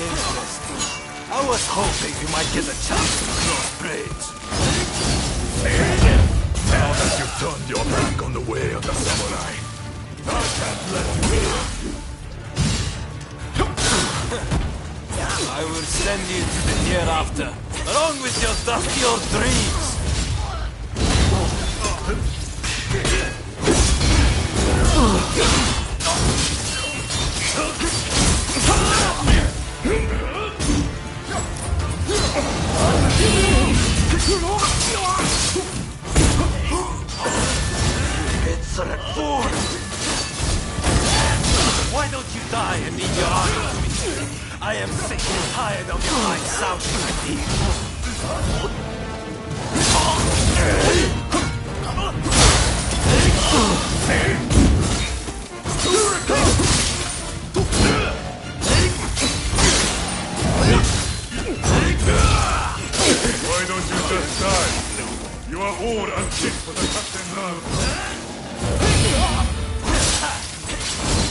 Interesting. I was hoping we might get a chance to cross blades. Now that you've turned your back on the way of the samurai, I can't let you in. I will send you to the hereafter, along with your dusty old dreams. Insolent fool! Why don't you die and leave your honor with me? I am sick and tired of your life sounding like these. oar and ship for the captain now.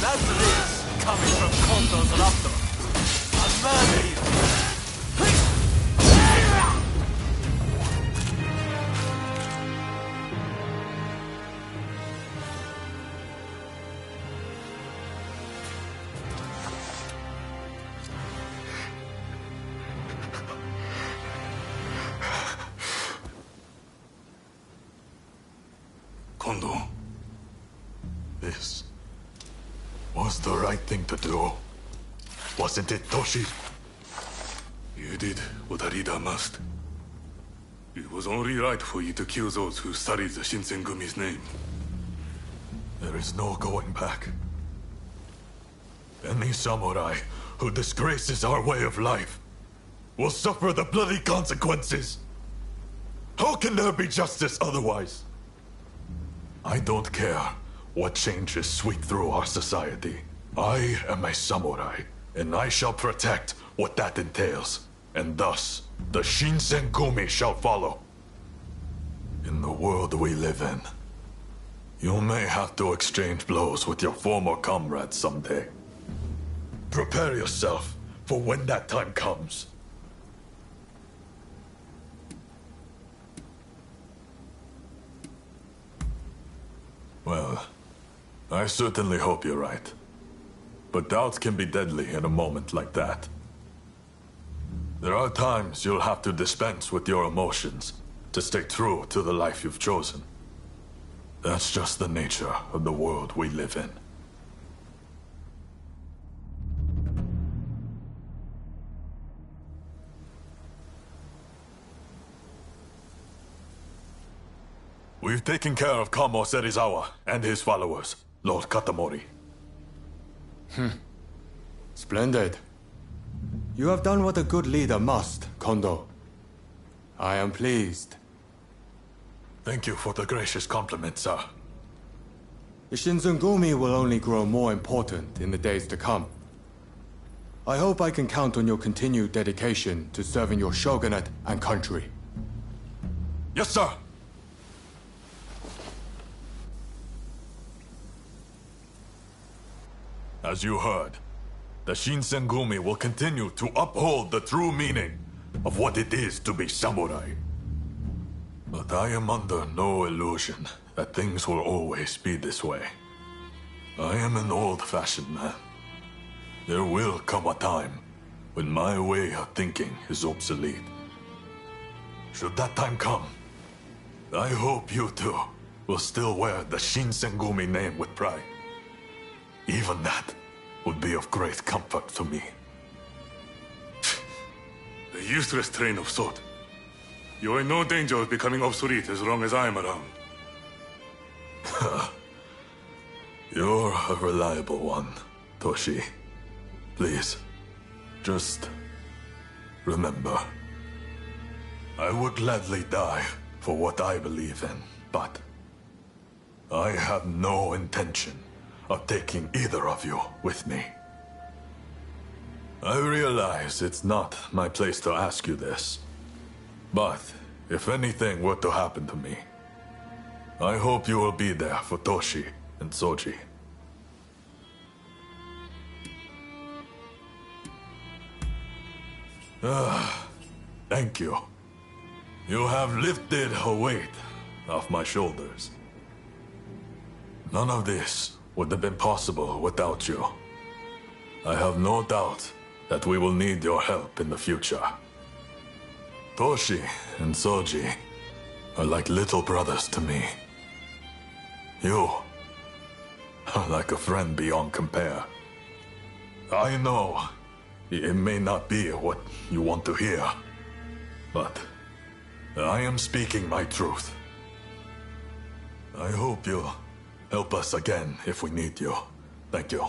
That's this coming from Kondo's laughter. I'll murder you. Kondo, this was the right thing to do. Wasn't it, Toshi? You did what a leader must. It was only right for you to kill those who studied the Shinsengumi's name. There is no going back. Any samurai who disgraces our way of life will suffer the bloody consequences. How can there be justice otherwise? I don't care what changes sweep through our society. I am a samurai, and I shall protect what that entails. And thus, the Shinsengumi shall follow. In the world we live in, you may have to exchange blows with your former comrades someday. Prepare yourself for when that time comes. Well, I certainly hope you're right. But doubts can be deadly in a moment like that. There are times you'll have to dispense with your emotions to stay true to the life you've chosen. That's just the nature of the world we live in. We've taken care of Kamo Serizawa and his followers, Lord Katamori. Splendid. You have done what a good leader must, Kondo. I am pleased. Thank you for the gracious compliment, sir. The Shinsengumi will only grow more important in the days to come. I hope I can count on your continued dedication to serving your shogunate and country. Yes, sir! As you heard, the Shinsengumi will continue to uphold the true meaning of what it is to be samurai. But I am under no illusion that things will always be this way. I am an old-fashioned man. There will come a time when my way of thinking is obsolete. Should that time come, I hope you too will still wear the Shinsengumi name with pride. Even that would be of great comfort to me. The useless train of thought. You are in no danger of becoming obsolete as long as I am around. You're a reliable one, Toshi. Please, just remember. I would gladly die for what I believe in, but I have no intention of taking either of you with me. I realize it's not my place to ask you this, but if anything were to happen to me, I hope you will be there for Toshi and Soji. Thank you. You have lifted a weight off my shoulders. None of this would have been possible without you. I have no doubt that we will need your help in the future. Toshi and Soji are like little brothers to me. You are like a friend beyond compare. I know it may not be what you want to hear, but I am speaking my truth. I hope you'll help us again if we need you. Thank you.